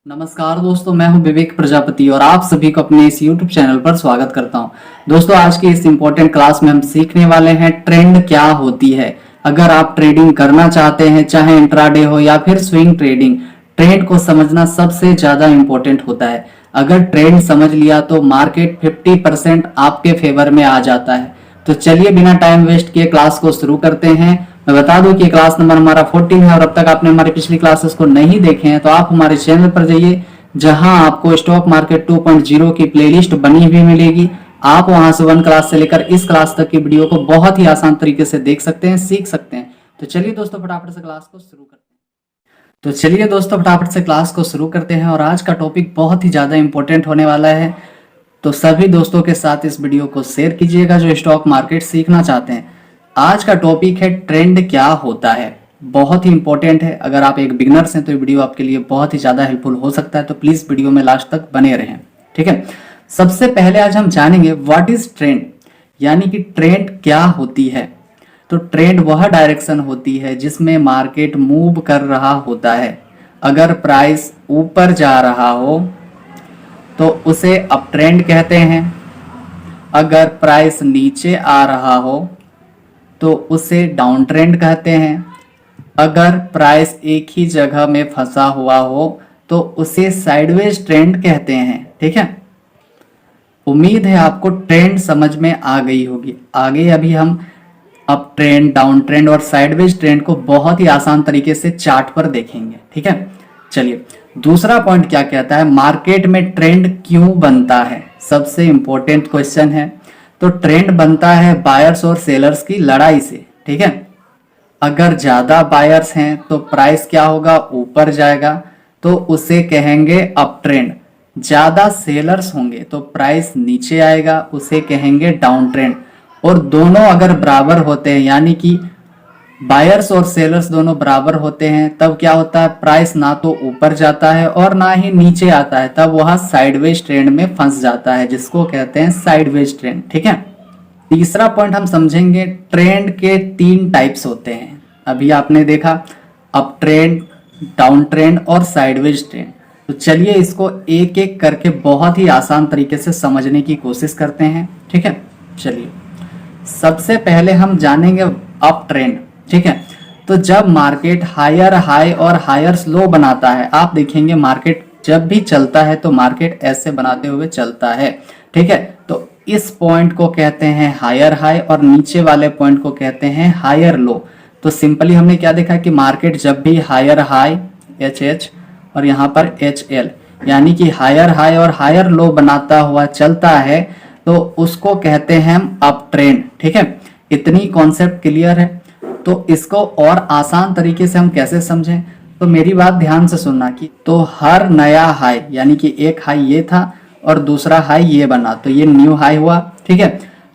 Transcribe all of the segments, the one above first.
नमस्कार दोस्तों, मैं हूं विवेक प्रजापति और आप सभी को अपने इस YouTube चैनल पर स्वागत करता हूं। दोस्तों, आज की इस इम्पोर्टेंट क्लास में हम सीखने वाले हैं ट्रेंड क्या होती है। अगर आप ट्रेडिंग करना चाहते हैं, चाहे इंट्राडे हो या फिर स्विंग ट्रेडिंग, ट्रेंड को समझना सबसे ज्यादा इम्पोर्टेंट होता है। अगर ट्रेंड समझ लिया तो मार्केट 50% आपके फेवर में आ जाता है। तो चलिए बिना टाइम वेस्ट किए क्लास को शुरू करते हैं। मैं बता दूं कि क्लास नंबर हमारा 14 है और अब तक आपने हमारी पिछली क्लासेस को नहीं देखे हैं तो आप हमारे चैनल पर जाइए, जहां आपको स्टॉक मार्केट 2.0 की प्लेलिस्ट बनी हुई मिलेगी। आप वहां से 1 क्लास से लेकर इस क्लास तक की वीडियो को बहुत ही आसान तरीके से देख सकते हैं, सीख सकते हैं। तो चलिए दोस्तों फटाफट से क्लास को शुरू करते हैं। और आज का टॉपिक बहुत ही ज्यादा इंपॉर्टेंट होने वाला है। तो सभी दोस्तों के साथ इस वीडियो को शेयर कीजिएगा जो स्टॉक मार्केट सीखना चाहते हैं। आज का टॉपिक है ट्रेंड क्या होता है। बहुत ही इंपॉर्टेंट है। अगर आप एक बिगनर्स हैं तो ये वीडियो आपके लिए बहुत ही ज्यादा हेल्पफुल हो सकता है, तो प्लीज वीडियो में लास्ट तक बने रहें। ठीक है, सबसे पहले आज हम जानेंगे व्हाट इज ट्रेंड, यानी कि ट्रेंड क्या होती है। तो ट्रेंड वह डायरेक्शन होती है जिसमें मार्केट मूव कर रहा होता है। अगर प्राइस ऊपर जा रहा हो तो उसे अप ट्रेंड कहते हैं। अगर प्राइस नीचे आ रहा हो तो उसे डाउन ट्रेंड कहते हैं। अगर प्राइस एक ही जगह में फंसा हुआ हो तो उसे साइडवेज ट्रेंड कहते हैं। ठीक है, उम्मीद है आपको ट्रेंड समझ में आ गई होगी। आगे अभी हम अप ट्रेंड, डाउन ट्रेंड और साइडवेज ट्रेंड को बहुत ही आसान तरीके से चार्ट पर देखेंगे। ठीक है, चलिए दूसरा पॉइंट क्या कहता है, मार्केट में ट्रेंड क्यों बनता है। सबसे इंपॉर्टेंट क्वेश्चन है। तो ट्रेंड बनता है बायर्स और सेलर्स की लड़ाई से। ठीक है, अगर ज्यादा बायर्स हैं तो प्राइस क्या होगा, ऊपर जाएगा, तो उसे कहेंगे अप ट्रेंड। ज्यादा सेलर्स होंगे तो प्राइस नीचे आएगा, उसे कहेंगे डाउन ट्रेंड। और दोनों अगर बराबर होते हैं, यानी कि बायर्स और सेलर्स दोनों बराबर होते हैं, तब क्या होता है, प्राइस ना तो ऊपर जाता है और ना ही नीचे आता है, तब वह साइडवेज ट्रेंड में फंस जाता है, जिसको कहते हैं साइडवेज ट्रेंड। ठीक है, तीसरा पॉइंट हम समझेंगे, ट्रेंड के 3 टाइप्स होते हैं। अभी आपने देखा अप ट्रेंड, डाउन ट्रेंड और साइडवेज ट्रेंड। तो चलिए इसको एक एक करके बहुत ही आसान तरीके से समझने की कोशिश करते हैं। ठीक है, चलिए सबसे पहले हम जानेंगे अप ट्रेंड। ठीक है, तो जब मार्केट हायर हाई और हायर लो बनाता है, आप देखेंगे मार्केट जब भी चलता है तो मार्केट ऐसे बनाते हुए चलता है। ठीक है, तो इस पॉइंट को कहते हैं हायर हाई और नीचे वाले पॉइंट को कहते हैं हायर लो। तो सिंपली हमने क्या देखा कि मार्केट जब भी हायर हाई HH और यहाँ पर HL, यानी कि हायर हाई और हायर लो बनाता हुआ चलता है, तो उसको कहते हैं हम अप ट्रेंड। ठीक है, इतनी कॉन्सेप्ट क्लियर है। तो इसको और आसान तरीके से हम कैसे समझें, तो मेरी बात ध्यान से सुनना कि तो हर नया हाई, यानी कि एक हाई ये था और दूसरा हाई ये बना, तो ये न्यू हाई हुआ। ठीक है,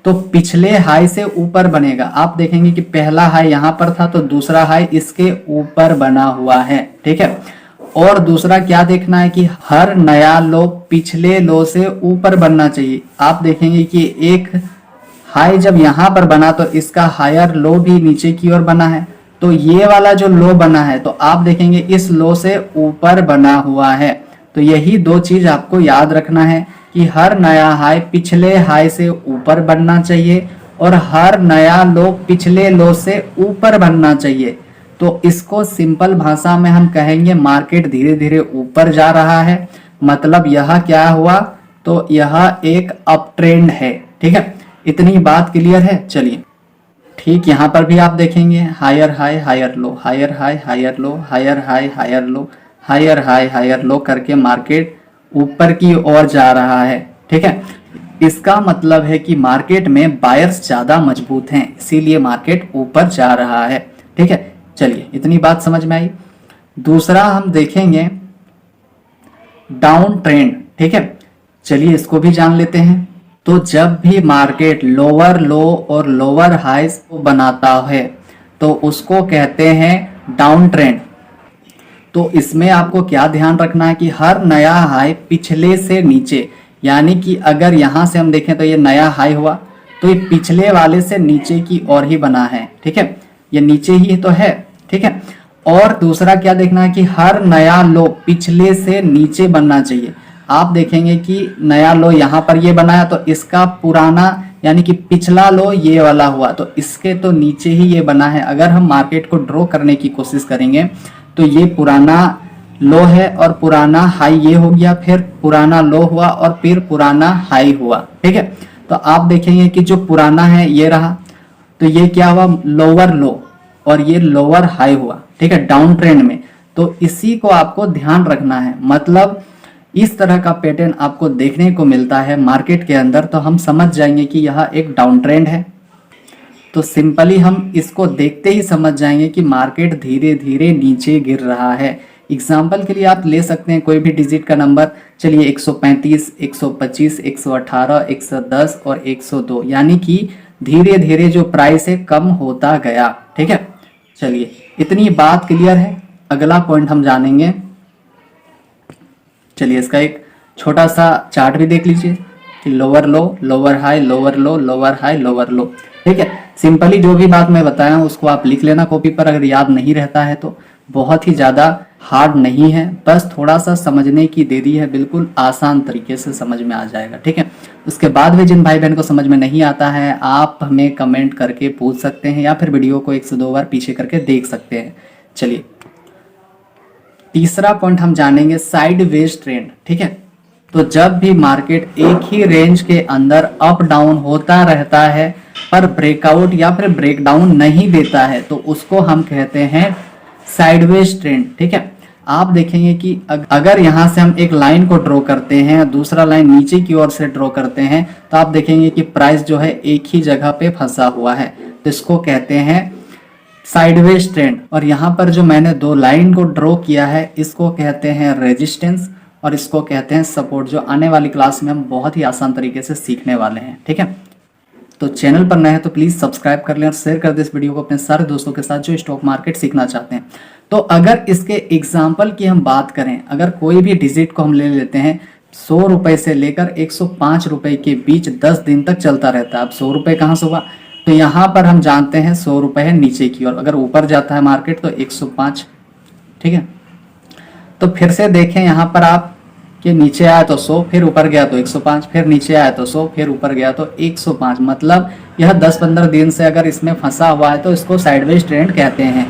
तो पिछले हाई से ऊपर बनेगा। आप देखेंगे कि पहला हाई यहाँ पर था तो दूसरा हाई इसके ऊपर बना हुआ है। ठीक है, और दूसरा क्या देखना है कि हर नया लो पिछले लो से ऊपर बनना चाहिए। आप देखेंगे कि एक हाई जब यहाँ पर बना तो इसका हायर लो भी नीचे की ओर बना है, तो ये वाला जो लो बना है तो आप देखेंगे इस लो से ऊपर बना हुआ है। तो यही 2 चीज आपको याद रखना है कि हर नया हाई पिछले हाई से ऊपर बनना चाहिए और हर नया लो पिछले लो से ऊपर बनना चाहिए। तो इसको सिंपल भाषा में हम कहेंगे मार्केट धीरे धीरे ऊपर जा रहा है, मतलब यह क्या हुआ, तो यह एक अप ट्रेंड है। ठीक है, इतनी बात क्लियर है। चलिए ठीक यहाँ पर भी आप देखेंगे higher high higher low, higher high higher low, higher high higher low, higher high higher low करके मार्केट ऊपर की ओर जा रहा है। ठीक है, इसका मतलब है कि मार्केट में बायर्स ज्यादा मजबूत हैं, इसीलिए मार्केट ऊपर जा रहा है। ठीक है, चलिए इतनी बात समझ में आई। दूसरा हम देखेंगे डाउन ट्रेंड। ठीक है, चलिए इसको भी जान लेते हैं। तो जब भी मार्केट लोअर लो और लोअर हाइज को बनाता है तो उसको कहते हैं डाउन ट्रेंड। तो इसमें आपको क्या ध्यान रखना है कि हर नया हाई पिछले से नीचे, यानी कि अगर यहां से हम देखें तो ये नया हाई हुआ तो ये पिछले वाले से नीचे की ओर ही बना है। ठीक है, ये नीचे ही तो है। ठीक है, और दूसरा क्या देखना है कि हर नया लो पिछले से नीचे बनना चाहिए। आप देखेंगे कि नया लो यहाँ पर ये बनाया तो इसका पुराना यानी कि पिछला लो ये वाला हुआ, तो इसके तो नीचे ही ये बना है। अगर हम मार्केट को ड्रॉ करने की कोशिश करेंगे तो ये पुराना लो है और पुराना हाई ये हो गया, फिर पुराना लो हुआ और फिर पुराना हाई हुआ। ठीक है, तो आप देखेंगे कि जो पुराना है ये रहा, तो ये क्या हुआ, लोअर लो और ये लोअर हाई हुआ। ठीक है, डाउन ट्रेंड में। तो इसी को आपको ध्यान रखना है, मतलब इस तरह का पैटर्न आपको देखने को मिलता है मार्केट के अंदर, तो हम समझ जाएंगे कि यह एक डाउन ट्रेंड है। तो सिंपली हम इसको देखते ही समझ जाएंगे कि मार्केट धीरे धीरे नीचे गिर रहा है। एग्जाम्पल के लिए आप ले सकते हैं कोई भी डिजिट का नंबर, चलिए 135, 125, 118, 110 और 102, यानी कि धीरे धीरे जो प्राइस है कम होता गया। ठीक है, चलिए इतनी बात क्लियर है। अगला पॉइंट हम जानेंगे, चलिए इसका एक छोटा सा चार्ट भी देख लीजिए कि लोअर लो, लोअर हाई, लोअर लो, लोअर हाई, लोअर लो। ठीक है, सिंपली जो भी बात मैं बताया हूं उसको आप लिख लेना कॉपी पर, अगर याद नहीं रहता है तो। बहुत ही ज्यादा हार्ड नहीं है, बस थोड़ा सा समझने की देरी है, बिल्कुल आसान तरीके से समझ में आ जाएगा। ठीक है, उसके बाद भी जिन भाई बहन को समझ में नहीं आता है आप हमें कमेंट करके पूछ सकते हैं या फिर वीडियो को 1 से 2 बार पीछे करके देख सकते हैं। चलिए तीसरा पॉइंट हम जानेंगे, साइडवेज ट्रेंड। ठीक है, तो जब भी मार्केट एक ही रेंज के अंदर अप डाउन होता रहता है पर ब्रेकआउट या फिर ब्रेकडाउन नहीं देता है तो उसको हम कहते हैं साइडवेज ट्रेंड। ठीक है, आप देखेंगे कि अगर यहां से हम एक लाइन को ड्रॉ करते हैं, दूसरा लाइन नीचे की ओर से ड्रॉ करते हैं, तो आप देखेंगे कि प्राइस जो है एक ही जगह पे फंसा हुआ है, तो इसको कहते हैं साइडवेज ट्रेंड। और यहाँ पर जो मैंने 2 लाइन को ड्रॉ किया है इसको कहते हैं रेजिस्टेंस और इसको कहते हैं सपोर्ट, जो आने वाली क्लास में हम बहुत ही आसान तरीके से सीखने वाले हैं। ठीक है, तो चैनल पर नए हैं तो प्लीज सब्सक्राइब कर लें और शेयर कर दें इस वीडियो को अपने सारे दोस्तों के साथ जो स्टॉक मार्केट सीखना चाहते हैं। तो अगर इसके एग्जाम्पल की हम बात करें, अगर कोई भी डिजिट को हम ले लेते हैं, 100 रुपए से लेकर 105 रुपए के बीच 10 दिन तक चलता रहता है। अब 100 रुपए कहाँ से हुआ, तो यहाँ पर हम जानते हैं 100 रुपए है नीचे की ओर, अगर ऊपर जाता है मार्केट तो 105। ठीक है, तो फिर से देखें यहाँ पर आप कि नीचे आया तो 100, फिर ऊपर गया तो 105, फिर नीचे आया तो 100, फिर ऊपर गया तो 105। मतलब यह 10-15 दिन से अगर इसमें फंसा हुआ है तो इसको साइडवेज ट्रेंड कहते हैं।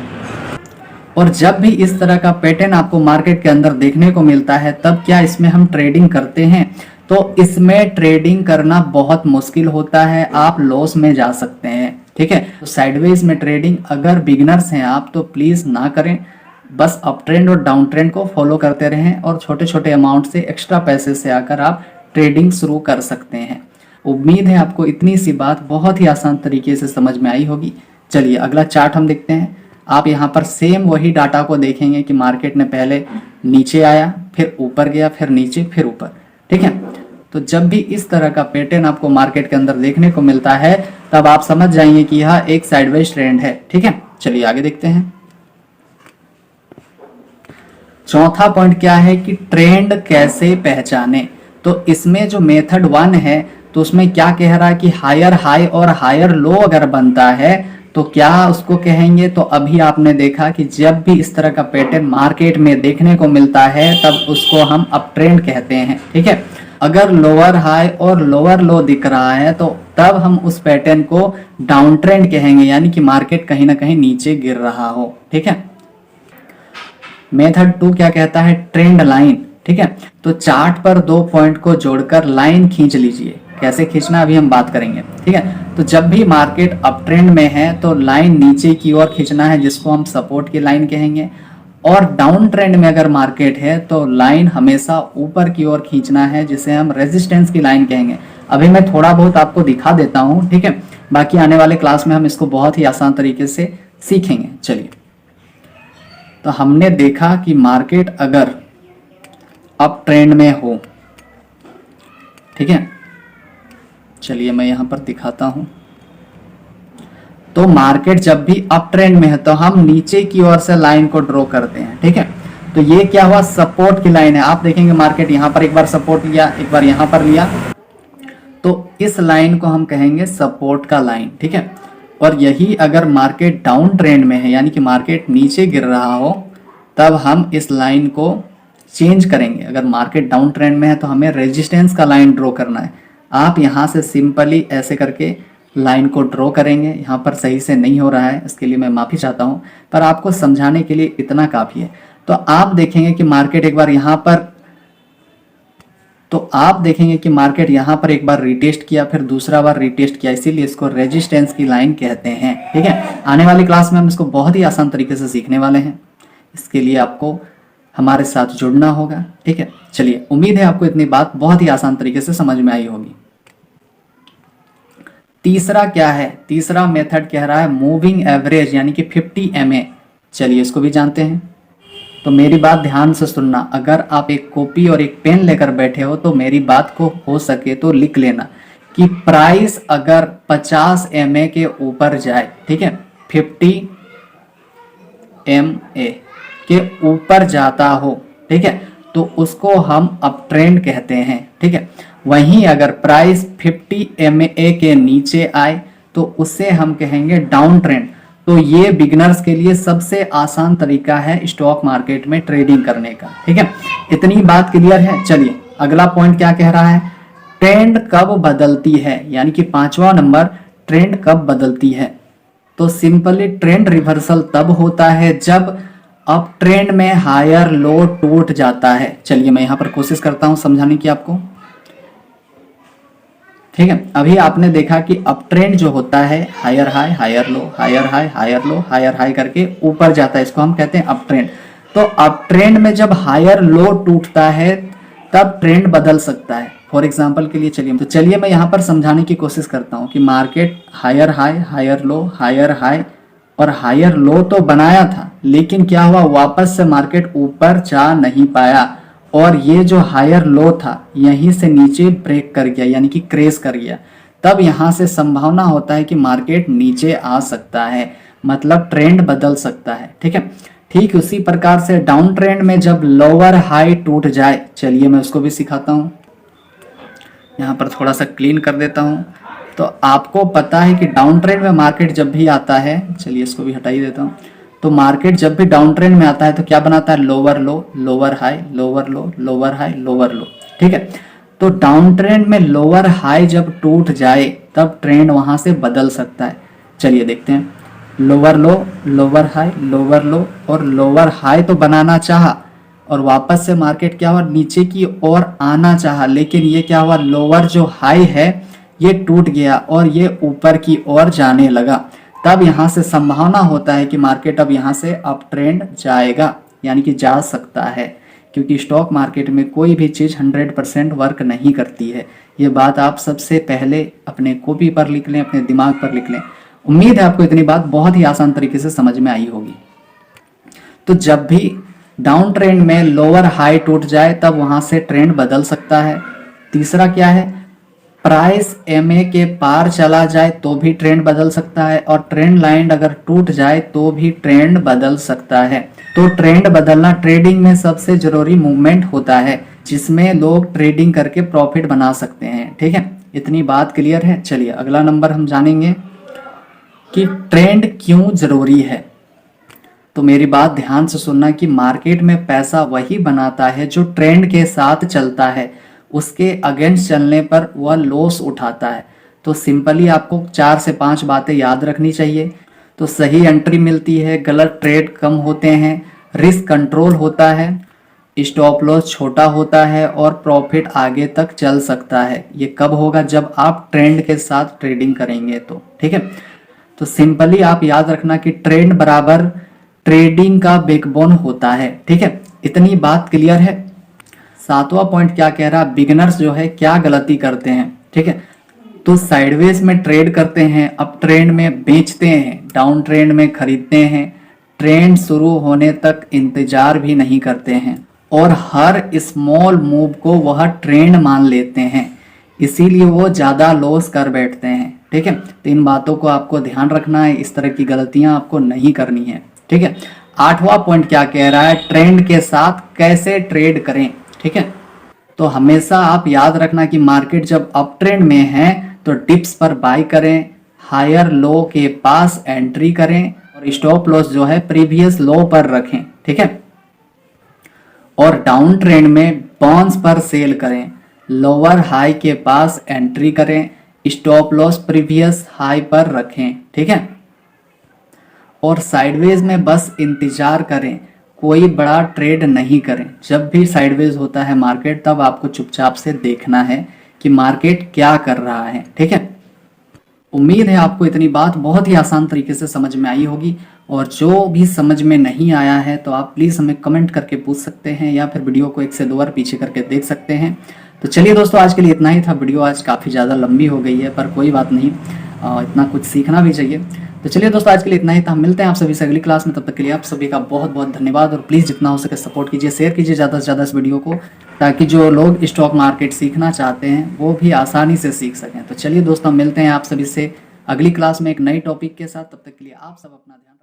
और जब भी इस तरह का पैटर्न आपको मार्केट के अंदर देखने को मिलता है तब क्या इसमें हम ट्रेडिंग करते हैं, तो इसमें ट्रेडिंग करना बहुत मुश्किल होता है, आप लॉस में जा सकते हैं। ठीक है, तो साइडवेज में ट्रेडिंग अगर बिगिनर्स हैं आप तो प्लीज ना करें, बस अप ट्रेंड और डाउन ट्रेंड को फॉलो करते रहें और छोटे छोटे अमाउंट से, एक्स्ट्रा पैसे से आकर आप ट्रेडिंग शुरू कर सकते हैं। उम्मीद है आपको इतनी सी बात बहुत ही आसान तरीके से समझ में आई होगी। चलिए अगला चार्ट हम देखते हैं। आप यहाँ पर सेम वही डाटा को देखेंगे कि मार्केट ने पहले नीचे आया, फिर ऊपर गया, फिर नीचे, फिर ऊपर। ठीक है, तो जब भी इस तरह का पैटर्न आपको मार्केट के अंदर देखने को मिलता है तब आप समझ जाएंगे कि यह एक साइडवेज ट्रेंड है। ठीक है, चलिए आगे देखते हैं। चौथा पॉइंट क्या है कि ट्रेंड कैसे पहचाने, तो इसमें जो मेथड 1 है तो उसमें क्या कह रहा है कि हायर हाई और हायर लो अगर बनता है तो क्या उसको कहेंगे, तो अभी आपने देखा कि जब भी इस तरह का पैटर्न मार्केट में देखने को मिलता है तब उसको हम अप ट्रेंड कहते हैं। ठीक है, अगर लोअर हाई और लोअर लो दिख रहा है तो तब हम उस पैटर्न को डाउन ट्रेंड कहेंगे, यानी कि मार्केट कहीं ना कहीं नीचे गिर रहा हो। ठीक है, मेथड 2 क्या कहता है, ट्रेंड लाइन। ठीक है, तो चार्ट पर 2 पॉइंट को जोड़कर लाइन खींच लीजिए। कैसे खींचना अभी हम बात करेंगे। ठीक है, तो जब भी मार्केट अप ट्रेंड में है तो लाइन नीचे की ओर खींचना है जिसको हम सपोर्ट की लाइन कहेंगे, और डाउन ट्रेंड में अगर मार्केट है तो लाइन हमेशा ऊपर की ओर खींचना है जिसे हम रेजिस्टेंस की लाइन कहेंगे। अभी मैं थोड़ा बहुत आपको दिखा देता हूं, ठीक है, बाकी आने वाले क्लास में हम इसको बहुत ही आसान तरीके से सीखेंगे। चलिए, तो हमने देखा कि मार्केट अगर अप ट्रेंड में हो, ठीक है, चलिए मैं यहां पर दिखाता हूं, तो मार्केट जब भी अप ट्रेंड में है तो हम नीचे की ओर से लाइन को ड्रॉ करते हैं। ठीक है, तो ये क्या हुआ, सपोर्ट की लाइन है। आप देखेंगे मार्केट यहां पर एक बार सपोर्ट लिया, एक बार यहां पर लिया, तो इस लाइन को हम कहेंगे सपोर्ट का लाइन। ठीक है, और यही अगर मार्केट डाउन ट्रेंड में है यानी कि मार्केट नीचे गिर रहा हो तब हम इस लाइन को चेंज करेंगे। अगर मार्केट डाउन ट्रेंड में है तो हमें रेजिस्टेंस का लाइन ड्रॉ करना है। आप यहाँ से सिंपली ऐसे करके लाइन को ड्रॉ करेंगे। यहाँ पर सही से नहीं हो रहा है, इसके लिए मैं माफ़ी चाहता हूँ, पर आपको समझाने के लिए इतना काफ़ी है। तो आप देखेंगे कि मार्केट एक बार यहाँ पर एक बार रिटेस्ट किया, फिर दूसरा बार रिटेस्ट किया, इसीलिए इसको रेजिस्टेंस की लाइन कहते हैं। ठीक है, आने वाली क्लास में हम इसको बहुत ही आसान तरीके से सीखने वाले हैं। इसके लिए आपको हमारे साथ जुड़ना होगा। ठीक है, चलिए, उम्मीद है आपको इतनी बात बहुत ही आसान तरीके से समझ में आई होगी। तीसरा क्या है? तीसरा मेथड कह रहा है मूविंग एवरेज यानी कि 50 MA। चलिए इसको भी जानते हैं। तो मेरी बात ध्यान से सुनना। अगर आप एक कॉपी और एक पेन लेकर बैठे हो तो मेरी बात को हो सके तो लिख लेना कि प्राइस अगर 50 MA के ऊपर जाए, ठीक है, 50 MA के ऊपर जाता हो, ठीक है, तो उसको हम अप ट्रेंड कहते हैं। ठीक है, वहीं अगर प्राइस 50 MA के नीचे आए तो उससे हम कहेंगे डाउन ट्रेंड। तो ये बिगिनर्स के लिए सबसे आसान तरीका है स्टॉक मार्केट में ट्रेडिंग करने का। ठीक है, इतनी बात क्लियर है। चलिए अगला पॉइंट क्या कह रहा है? ट्रेंड कब बदलती है, यानी कि 5वां नंबर, ट्रेंड कब बदलती है। तो सिंपली ट्रेंड रिवर्सल तब होता है जब अप ट्रेंड में हायर लो टूट जाता है। चलिए मैं यहां पर कोशिश करता हूं समझाने की आपको। ठीक है, अभी आपने देखा कि अप ट्रेंड जो होता है higher high higher low higher high higher low higher high करके ऊपर जाता है, इसको हम कहते हैं अप ट्रेंड। तो अप ट्रेंड में जब हायर लो टूटता है तब ट्रेंड बदल सकता है। फॉर एग्जांपल के लिए चलिए मैं यहाँ पर समझाने की कोशिश करता हूँ कि market higher high higher low higher high और हायर लो तो बनाया था, लेकिन क्या हुआ, वापस से मार्केट ऊपर जा नहीं पाया और ये जो हायर लो था यहीं से नीचे ब्रेक कर गया यानी कि क्रैश कर गया। तब यहाँ से संभावना होता है कि मार्केट नीचे आ सकता है, मतलब ट्रेंड बदल सकता है। ठीक है, ठीक उसी प्रकार से डाउन ट्रेंड में जब लोअर हाई टूट जाए, चलिए मैं उसको भी सिखाता हूँ। यहाँ पर थोड़ा सा क्लीन कर देता हूँ। तो आपको पता है कि डाउन ट्रेंड में मार्केट जब भी आता है, चलिए इसको भी हटा ही देता हूँ। तो मार्केट जब भी डाउन ट्रेंड में आता है तो क्या बनाता है, लोअर लो लोअर हाई लोअर लो लोअर हाई लोअर लो। ठीक है, तो डाउन ट्रेंड में लोअर हाई जब टूट जाए तब ट्रेंड वहां से बदल सकता है। चलिए देखते हैं, लोअर लो लोअर हाई लोअर लो और लोअर हाई तो बनाना चाहा और वापस से मार्केट क्या हुआ, नीचे की ओर आना चाहा, लेकिन ये क्या हुआ, लोअर जो हाई है ये टूट गया और ये ऊपर की ओर जाने लगा। तब यहाँ से संभावना होता है कि मार्केट अब यहाँ से अप ट्रेंड जाएगा, यानी कि जा सकता है, क्योंकि स्टॉक मार्केट में कोई भी चीज़ 100% वर्क नहीं करती है। ये बात आप सबसे पहले अपने कॉपी पर लिख लें, अपने दिमाग पर लिख लें। उम्मीद है आपको इतनी बात बहुत ही आसान तरीके से समझ में आई होगी। तो जब भी डाउन ट्रेंड में लोअर हाई टूट जाए तब वहां से ट्रेंड बदल सकता है। तीसरा क्या है, प्राइस MA के पार चला जाए तो भी ट्रेंड बदल सकता है और ट्रेंड लाइन अगर टूट जाए तो भी ट्रेंड बदल सकता है। तो ट्रेंड बदलना ट्रेडिंग में सबसे जरूरी मूवमेंट होता है जिसमें लोग ट्रेडिंग करके प्रॉफिट बना सकते हैं। ठीक है, इतनी बात क्लियर है। चलिए अगला नंबर हम जानेंगे कि ट्रेंड क्यों जरूरी है। तो मेरी बात ध्यान से सुनना कि मार्केट में पैसा वही बनाता है जो ट्रेंड के साथ चलता है, उसके अगेंस्ट चलने पर वह लॉस उठाता है। तो सिंपली आपको 4 से 5 बातें याद रखनी चाहिए। तो सही एंट्री मिलती है, गलत ट्रेड कम होते हैं, रिस्क कंट्रोल होता है, स्टॉप लॉस छोटा होता है और प्रॉफिट आगे तक चल सकता है। ये कब होगा, जब आप ट्रेंड के साथ ट्रेडिंग करेंगे तो। ठीक है, तो सिंपली आप याद रखना कि ट्रेंड बराबर ट्रेडिंग का बैकबोन होता है। ठीक है, इतनी बात क्लियर है। 7वां पॉइंट क्या कह रहा है, बिगिनर्स जो है क्या गलती करते हैं। ठीक है, तो साइडवेज में ट्रेड करते हैं, अप ट्रेंड में बेचते हैं, डाउन ट्रेंड में खरीदते हैं, ट्रेंड शुरू होने तक इंतजार भी नहीं करते हैं और हर स्मॉल मूव को वह ट्रेंड मान लेते हैं, इसीलिए वो ज्यादा लॉस कर बैठते हैं। ठीक है, तो इन बातों को आपको ध्यान रखना है, इस तरह की गलतियां आपको नहीं करनी है। ठीक है, 8वां पॉइंट क्या कह रहा है, ट्रेंड के साथ कैसे ट्रेड करें। ठीक है, तो हमेशा आप याद रखना कि मार्केट जब अप ट्रेंड में है तो डिप्स पर बाय करें, हायर लो के पास एंट्री करें और स्टॉप लॉस जो है प्रीवियस लो पर रखें, ठीक है। और डाउन ट्रेंड में बाउंस पर सेल करें, लोअर हाई के पास एंट्री करें, स्टॉप लॉस प्रीवियस हाई पर रखें, ठीक है। और साइडवेज में बस इंतजार करें, कोई बड़ा ट्रेड नहीं करें। जब भी साइडवेज होता है मार्केट तब आपको चुपचाप से देखना है कि मार्केट क्या कर रहा है, ठीक है। उम्मीद है आपको इतनी बात बहुत ही आसान तरीके से समझ में आई होगी, और जो भी समझ में नहीं आया है तो आप प्लीज़ हमें कमेंट करके पूछ सकते हैं या फिर वीडियो को 1 से 2 बार पीछे करके देख सकते हैं। तो चलिए दोस्तों, आज के लिए इतना ही था। वीडियो आज काफ़ी ज़्यादा लंबी हो गई है, पर कोई बात नहीं, इतना कुछ सीखना भी चाहिए। तो चलिए दोस्तों, आज के लिए इतना ही था। मिलते हैं आप सभी से अगली क्लास में। तब तक के लिए आप सभी का बहुत बहुत धन्यवाद, और प्लीज़ जितना हो सके सपोर्ट कीजिए, शेयर कीजिए ज़्यादा से ज़्यादा इस वीडियो को, ताकि जो लोग स्टॉक मार्केट सीखना चाहते हैं वो भी आसानी से सीख सकें। तो चलिए दोस्तों, मिलते हैं आप सभी से अगली क्लास में एक नई टॉपिक के साथ। तब तक के लिए आप सब अपना ध्यान